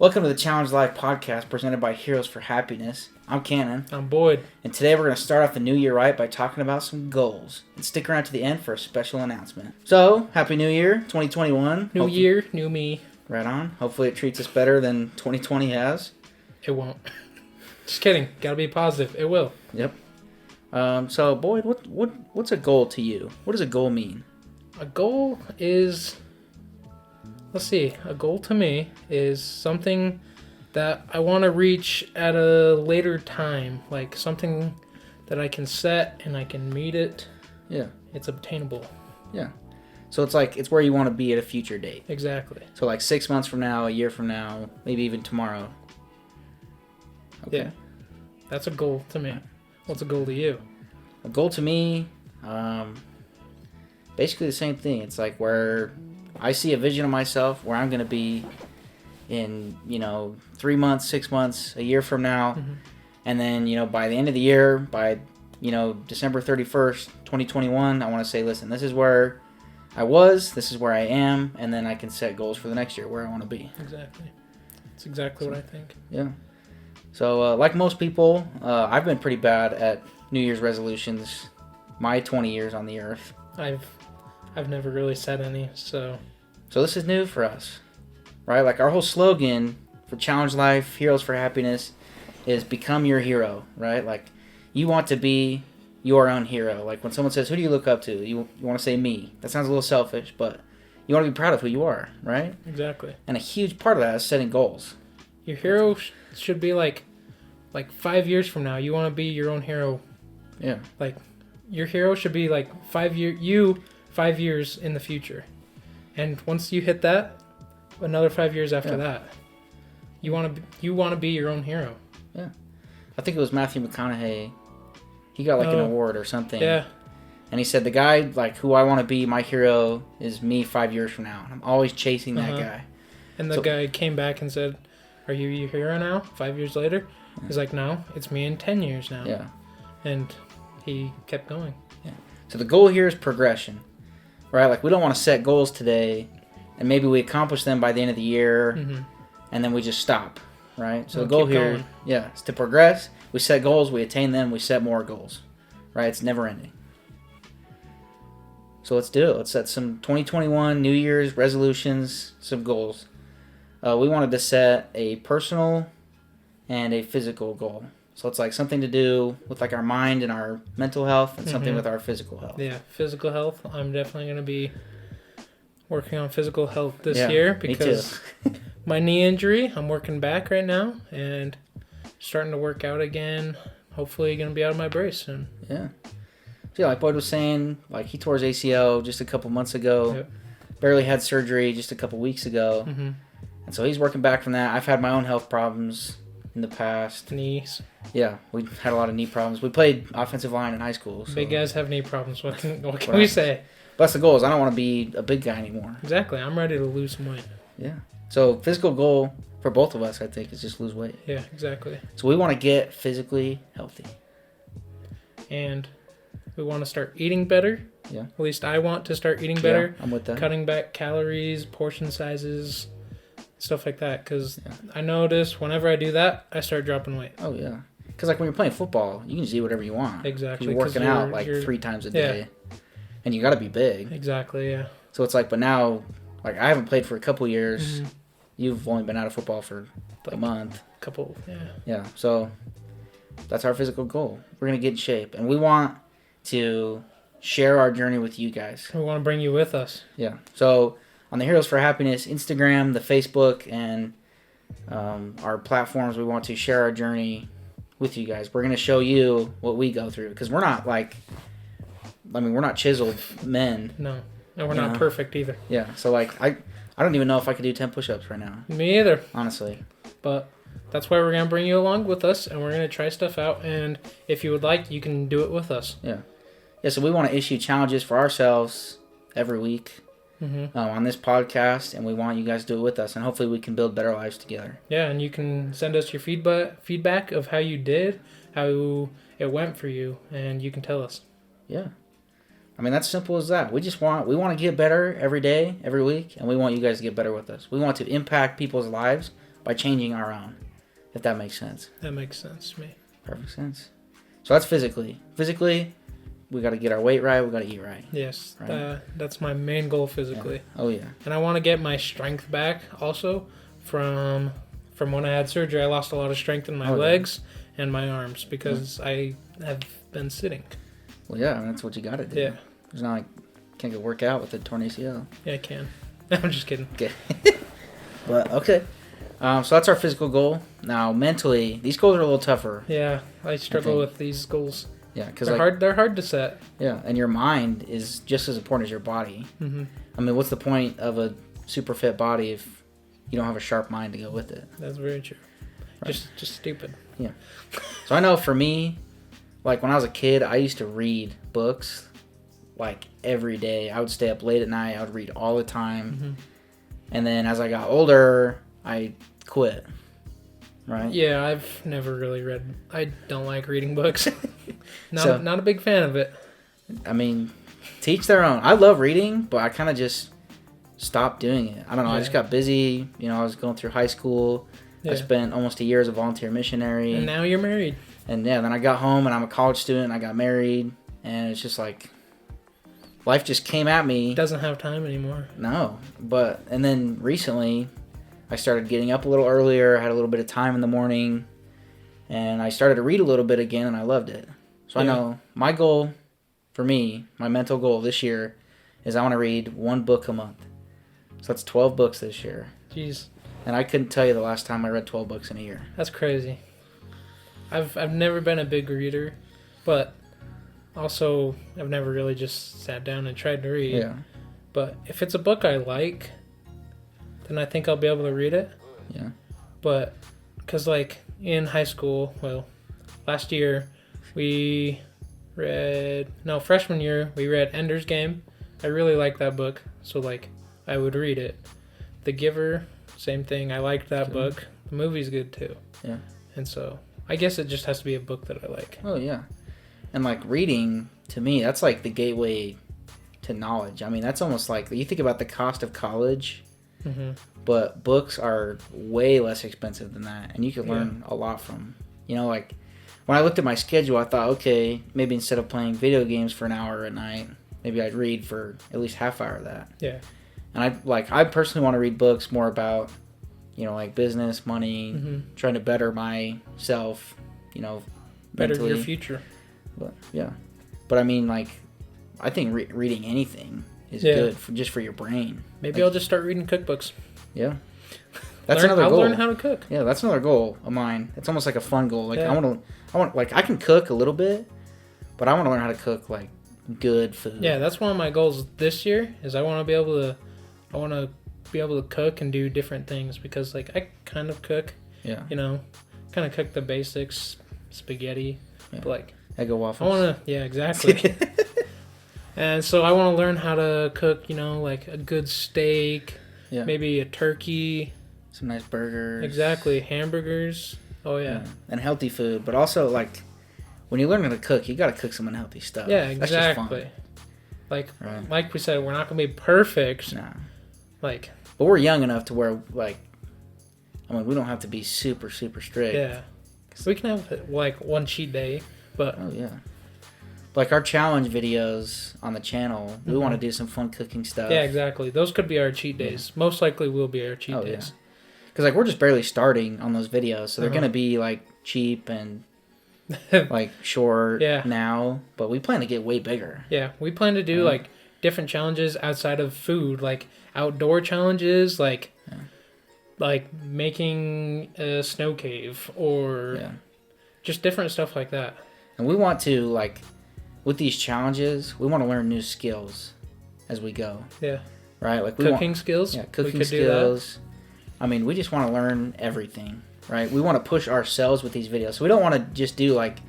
Welcome to the Challenge Life podcast presented by Heroes for Happiness. I'm Canon. I'm Boyd. And today we're going to start off the new year right by talking about some goals. And stick around to the end for a special announcement. So, Happy New Year, 2021. New year, new me. Right on. Hopefully it treats us better than 2020 has. It won't. Just kidding. Gotta be positive. It will. Yep. So, Boyd, what's a goal to you? What does a goal mean? A goal is... Let's see. A goal to me is something that I want to reach at a later time. Like something that I can set and I can meet it. Yeah. It's obtainable. Yeah. So it's where you want to be at a future date. Exactly. So like 6 months from now, a year from now, maybe even tomorrow. Okay. Yeah. That's a goal to me. What's a goal to you? A goal to me, basically the same thing. It's like where I see a vision of myself where I'm going to be in, 3 months, 6 months, a year from now. Mm-hmm. And then, by the end of the year, by, December 31st, 2021, I want to say, listen, this is where I was, this is where I am, and then I can set goals for the next year where I want to be. Exactly. That's exactly what I think. Yeah. So, like most people, I've been pretty bad at New Year's resolutions my 20 years on the earth. I've never really set any, so this is new for us, right? Like our whole slogan for Challenge Life, Heroes for Happiness, is become your hero, right? Like you want to be your own hero. Like when someone says, who do you look up to? You want to say me. That sounds a little selfish, but you want to be proud of who you are, right? Exactly. And a huge part of that is setting goals. Your hero should be like 5 years from now, you want to be your own hero. Yeah. Like your hero should be like 5 years in the future. And once you hit that, another 5 years after that, you want to be your own hero. Yeah. I think it was Matthew McConaughey. He got an award or something. Yeah. And he said the guy who I want to be my hero is me 5 years from now. And I'm always chasing that guy. And the guy came back and said, "Are you your hero now? 5 years later?" Yeah. He's like, "No, it's me in 10 years now." Yeah. And he kept going. Yeah. So the goal here is progression. Right? Like we don't want to set goals today and maybe we accomplish them by the end of the year and then we just stop. Right? So the goal here, is to progress. We set goals, we attain them, we set more goals. Right? It's never ending. So let's do it. Let's set some 2021 New Year's resolutions, some goals. We wanted to set a personal and a physical goal. So it's like something to do with like our mind and our mental health and something with our physical health. Yeah, physical health. I'm definitely going to be working on physical health this year because my knee injury, I'm working back right now and starting to work out again. Hopefully going to be out of my brace soon. Yeah. So like Boyd was saying, like he tore his ACL just a couple months ago. Yep. Barely had surgery just a couple weeks ago. Mm-hmm. And so he's working back from that. I've had my own health problems in the past. Knees. Yeah, we had a lot of knee problems. We played offensive line in high school. So. Big guys have knee problems. What can we say? But that's the goal. Is I don't want to be a big guy anymore. Exactly. I'm ready to lose some weight. Yeah. So physical goal for both of us, I think, is just lose weight. Yeah, exactly. So we want to get physically healthy. And we want to start eating better. Yeah. At least I want to start eating better. Yeah, I'm with that. Cutting back calories, portion sizes, stuff like that. Because I notice whenever I do that, I start dropping weight. Oh, yeah. Because when you're playing football, you can just eat whatever you want. Exactly. You're working out 3 times a day. And you got to be big. Exactly, yeah. So it's but now, I haven't played for a couple years. Mm-hmm. You've only been out of football for a month. Yeah. So that's our physical goal. We're going to get in shape. And we want to share our journey with you guys. We want to bring you with us. Yeah. So on the Heroes for Happiness Instagram, the Facebook, and our platforms, we want to share our journey with you guys. We're going to show you what we go through because we're not we're not chiseled men. No. And we're not perfect either. Yeah. So I don't even know if I could do 10 push-ups right now. Me either. Honestly. But that's why we're going to bring you along with us and we're going to try stuff out. And if you would like, you can do it with us. Yeah. Yeah. So we want to issue challenges for ourselves every week. On this podcast, and we want you guys to do it with us, and hopefully we can build better lives together. Yeah, and you can send us your feedback of how you did, how it went for you, and you can tell us. Yeah. That's simple as that. We want to get better every day, every week, and we want you guys to get better with us. We want to impact people's lives by changing our own, if that makes sense. That makes sense to me. Perfect sense. So that's physically. Physically, we got to get our weight right. We got to eat right. Yes, Right. that's my main goal physically. Yeah. Oh yeah. And I want to get my strength back also from when I had surgery. I lost a lot of strength in my legs and my arms because I have been sitting. Well, yeah, I mean, that's what you got to do. Yeah. It's not like can't go work out with a torn ACL. Yeah, I can. I'm just kidding. Okay. But okay. So that's our physical goal. Now mentally, these goals are a little tougher. Yeah, I struggle with these goals. Yeah, because they're hard to set. Yeah, and your mind is just as important as your body. Mm-hmm. I mean, what's the point of a super fit body if you don't have a sharp mind to go with it? That's very true. Right. Just stupid. Yeah. So I know for me, like when I was a kid, I used to read books like every day. I would stay up late at night. I would read all the time. Mm-hmm. And then as I got older, I quit. Right? Yeah, I've never really read. I don't like reading books. Not a big fan of it. I mean, teach their own. I love reading, but I kind of just stopped doing it. I don't know. Yeah. I just got busy. You know, I was going through high school. Yeah. I spent almost a year as a volunteer missionary. And now you're married. And yeah, then I got home and I'm a college student. I got married. And it's just like, life just came at me. Doesn't have time anymore. No. And then recently, I started getting up a little earlier. I had a little bit of time in the morning. And I started to read a little bit again, and I loved it. So I know my goal for me, my mental goal this year, is I want to read one book a month. So that's 12 books this year. Jeez. And I couldn't tell you the last time I read 12 books in a year. That's crazy. I've never been a big reader, but also I've never really just sat down and tried to read. Yeah. But if it's a book I like, then I think I'll be able to read it. Yeah. But, because like in high school, last year, freshman year, we read Ender's Game. I really liked that book, so like I would read it. The Giver, same thing. I liked that book. The movie's good too. Yeah. And so I guess it just has to be a book that I like. Oh yeah. And like reading, to me, that's like the gateway to knowledge. I mean, that's almost like, you think about the cost of college, but books are way less expensive than that. And you can learn a lot from, like when I looked at my schedule, I thought, okay, maybe instead of playing video games for an hour at night, maybe I'd read for at least half hour of that. Yeah. And I personally want to read books more about, like business, money, trying to better myself, better mentally. your future. But yeah. But I mean, like, I think reading anything is good just for your brain. Maybe I'll just start reading cookbooks. Yeah. That's another goal. I'll learn how to cook. Yeah, that's another goal of mine. It's almost like a fun goal. Like I want like I can cook a little bit, but I want to learn how to cook like good food. Yeah, that's one of my goals this year is I want to be able to cook and do different things because like I kind of cook. Yeah. Kind of cook the basics, spaghetti, but like Eggo waffles. I want to exactly. And so I want to learn how to cook, like a good steak, maybe a turkey. Some nice burgers. Exactly. Hamburgers. Oh, yeah. And healthy food. But also, like, when you learn how to cook, you got to cook some unhealthy stuff. Yeah, exactly. Like we said, we're not going to be perfect. Nah. But we're young enough to where, like, we don't have to be super, super strict. Yeah. We can have, like, one cheat day, but... Oh, yeah. Like, our challenge videos on the channel, we want to do some fun cooking stuff. Yeah, exactly. Those could be our cheat days. Most likely will be our cheat days. Yeah. Because, like, we're just barely starting on those videos, so they're going to be, like, cheap and, like, short now, but we plan to get way bigger. Yeah, we plan to do, like, different challenges outside of food, like, outdoor challenges, like making a snow cave, or just different stuff like that. And we want to, like, with these challenges, we want to learn new skills as we go. Yeah. Right? Like cooking skills? Yeah, cooking skills. We just want to learn everything, right? We want to push ourselves with these videos. So we don't want to just do like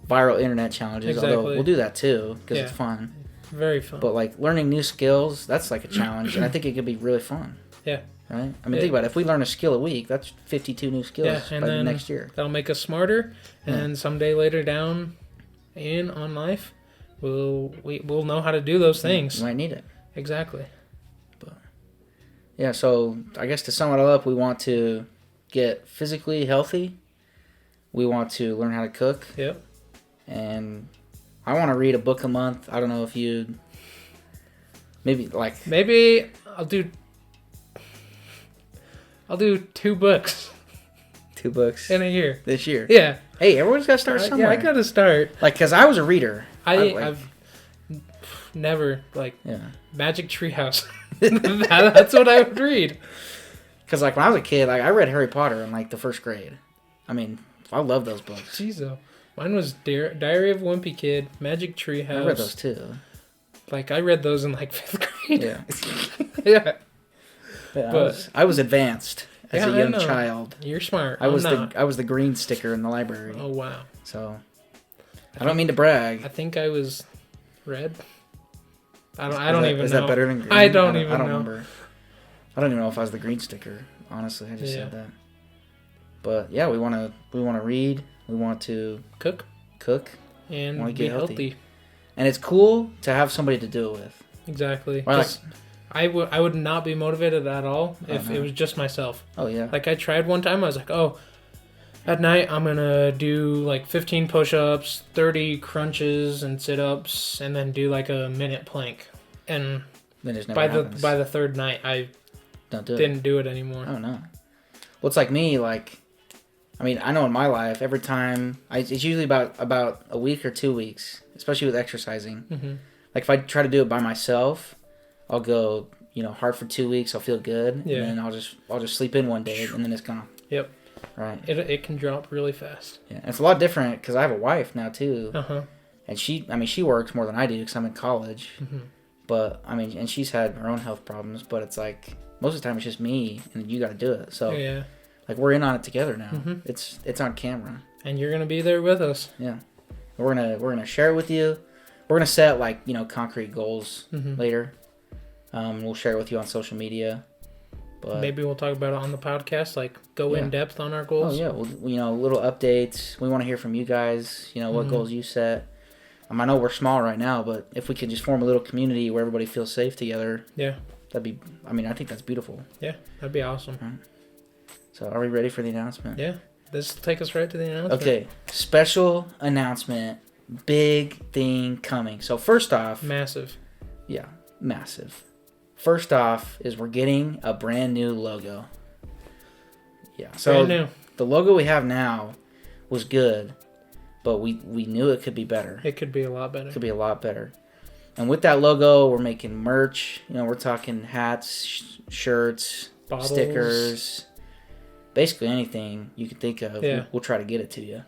viral internet challenges, although we'll do that too because it's fun. Very fun. But like learning new skills, that's like a challenge, and I think it could be really fun. Yeah. Right? Think about it. If we learn a skill a week, that's 52 new skills by the next year. That'll make us smarter, and someday later down on life, we'll know how to do those things. You might need it. Exactly. Yeah, so I guess to sum it all up, we want to get physically healthy. We want to learn how to cook. Yep. And I want to read a book a month. I don't know if you... Maybe I'll do 2 books. 2 books. In a year. This year. Yeah. Hey, everyone's got to start somewhere. Yeah, I got to start. Like, because I was a reader. I've never, Yeah. Magic Treehouse. That's what I would read. Because, like, when I was a kid, like, I read Harry Potter in, like, the 1st grade. I mean, I love those books. Jeez, though. Mine was Diary of a Wimpy Kid, Magic Treehouse. I read those, too. Like, I read those in, like, 5th grade. Yeah. Yeah. I was advanced as a young child. You're smart. I was the green sticker in the library. Oh, wow. So, I don't mean to brag. I think I was red. I don't even know. Is that better than green? I don't even know. Remember. I don't even know if I was the green sticker. Honestly, I just said that. But yeah, we want to read. We want to cook, and be healthy. And it's cool to have somebody to do it with. Exactly. I would not be motivated at all if it was just myself. Oh yeah. Like I tried one time. I was like, oh, at night I'm gonna do like 15 push-ups, 30 crunches and sit-ups, and then do like a minute plank. And then it never by happens. the 3rd night, I didn't do it anymore. Oh no. Well, it's like me. Like, I mean, I know in my life, every time it's usually about a week or 2 weeks, especially with exercising. Mm-hmm. Like if I try to do it by myself, I'll go, hard for 2 weeks. I'll feel good, yeah. and then I'll just sleep in one day, and then it's gone. Yep. Right. It can drop really fast. Yeah, and it's a lot different because I have a wife now too. And she works more than I do because I'm in college. Mm-hmm. But and she's had her own health problems. But it's like most of the time it's just me, and you got to do it. So yeah. Like we're in on it together now. Mm-hmm. It's on camera. And you're gonna be there with us. Yeah. We're gonna share it with you. We're gonna set concrete goals later. We'll share it with you on social media. But maybe we'll talk about it on the podcast. Like go in depth on our goals. Oh yeah. Well, little updates. We want to hear from you guys. What goals you set. I know we're small right now, but if we could just form a little community where everybody feels safe together. Yeah. That'd be. I think that's beautiful. Yeah, that'd be awesome. Right. So are we ready for the announcement? Yeah. This will take us right to the announcement. Okay. Special announcement. Big thing coming. So first off. Massive. Yeah. Massive. First off is we're getting a brand new logo. Yeah. So brand new. The logo we have now was good, but we knew it could be better. It could be a lot better. It could be a lot better. And with that logo, we're making merch. We're talking hats, shirts, bottles, stickers, basically anything you can think of. Yeah. We'll try to get it to you.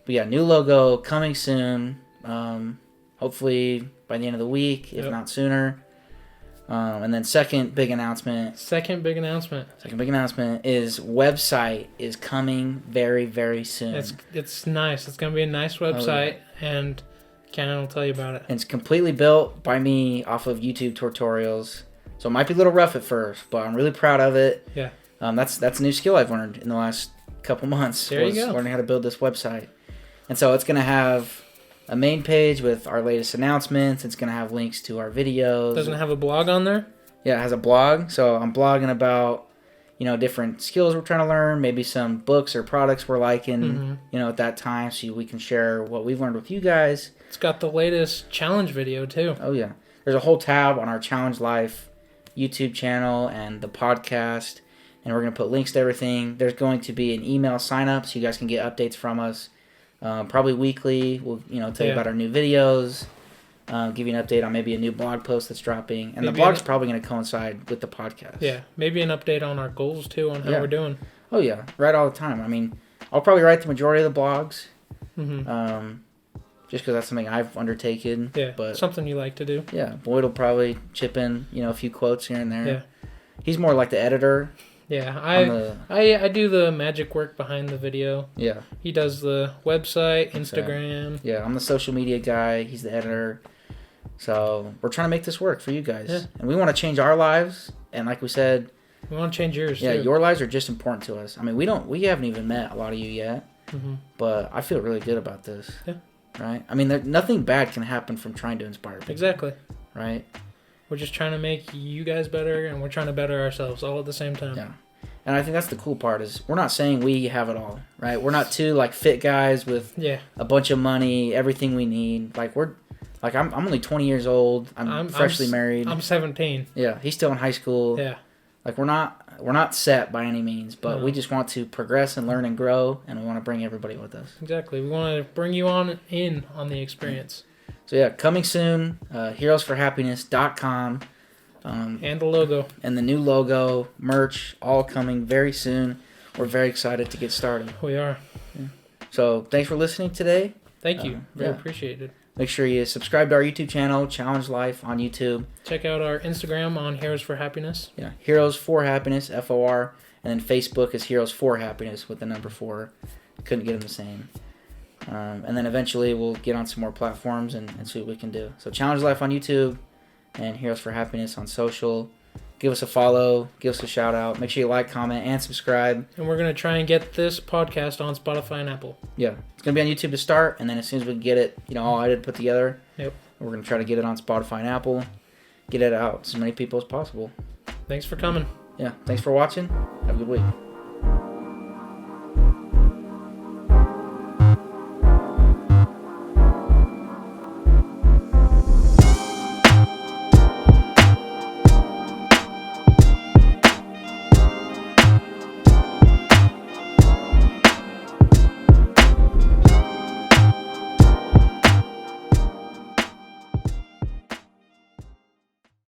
But yeah, new logo coming soon. Hopefully by the end of the week, if not sooner. And then second big announcement is website is coming very, very soon. It's nice. It's going to be a nice website, and Canon will tell you about it. And it's completely built by me off of YouTube tutorials. So it might be a little rough at first, but I'm really proud of it. Yeah. That's a new skill I've learned in the last couple months. There you go. Learning how to build this website. And so it's going to have a main page with our latest announcements. It's going to have links to our videos. Doesn't it have a blog on there? Yeah, it has a blog. So I'm blogging about, different skills we're trying to learn, maybe some books or products we're liking, at that time, so we can share what we've learned with you guys. It's got the latest challenge video, too. Oh, yeah. There's a whole tab on our Challenge Life YouTube channel and the podcast, and we're going to put links to everything. There's going to be an email sign-up so you guys can get updates from us. Probably weekly. We'll tell you about our new videos, give you an update on maybe a new blog post that's dropping, and maybe the blog's probably going to coincide with the podcast. Yeah, maybe an update on our goals too, on how we're doing. Oh yeah, write all the time. I'll probably write the majority of the blogs, just because that's something I've undertaken. Yeah, but something you like to do. Yeah, Boyd will probably chip in, a few quotes here and there. Yeah, he's more like the editor. Yeah, I do the magic work behind the video. Yeah. He does the website, Instagram. Yeah, I'm the social media guy. He's the editor. So we're trying to make this work for you guys. Yeah. And we want to change our lives. And like we said... We want to change yours, too. Yeah, your lives are just important to us. We haven't even met a lot of you yet. But I feel really good about this. Yeah. Right? Nothing bad can happen from trying to inspire people. Exactly. Right? We're just trying to make you guys better, and we're trying to better ourselves all at the same time. Yeah. And I think that's the cool part is we're not saying we have it all, right? We're not two like fit guys with a bunch of money, everything we need. Like I'm only 20 years old. I'm freshly married. I'm 17. Yeah, he's still in high school. Yeah. Like we're not set by any means, but we just want to progress and learn and grow, and we want to bring everybody with us. Exactly. We want to bring you on the experience. So yeah, coming soon, heroesforhappiness.com. And the logo. And the new logo, merch, all coming very soon. We're very excited to get started. We are. Yeah. So thanks for listening today. Thank you. Very appreciated. Make sure you subscribe to our YouTube channel, Challenge Life on YouTube. Check out our Instagram on Heroes for Happiness. Yeah, Heroes for Happiness, FOR. And then Facebook is Heroes for Happiness with the number 4. Couldn't get them the same. And then eventually we'll get on some more platforms and see what we can do. So Challenge Life on YouTube and Heroes for Happiness on social. Give us a follow. Give us a shout out. Make sure you like, comment, and subscribe. And we're going to try and get this podcast on Spotify and Apple. Yeah. It's going to be on YouTube to start, and then as soon as we get it, all edited, put together, we're going to try to get it on Spotify and Apple. Get it out to as many people as possible. Thanks for coming. Yeah. Thanks for watching. Have a good week.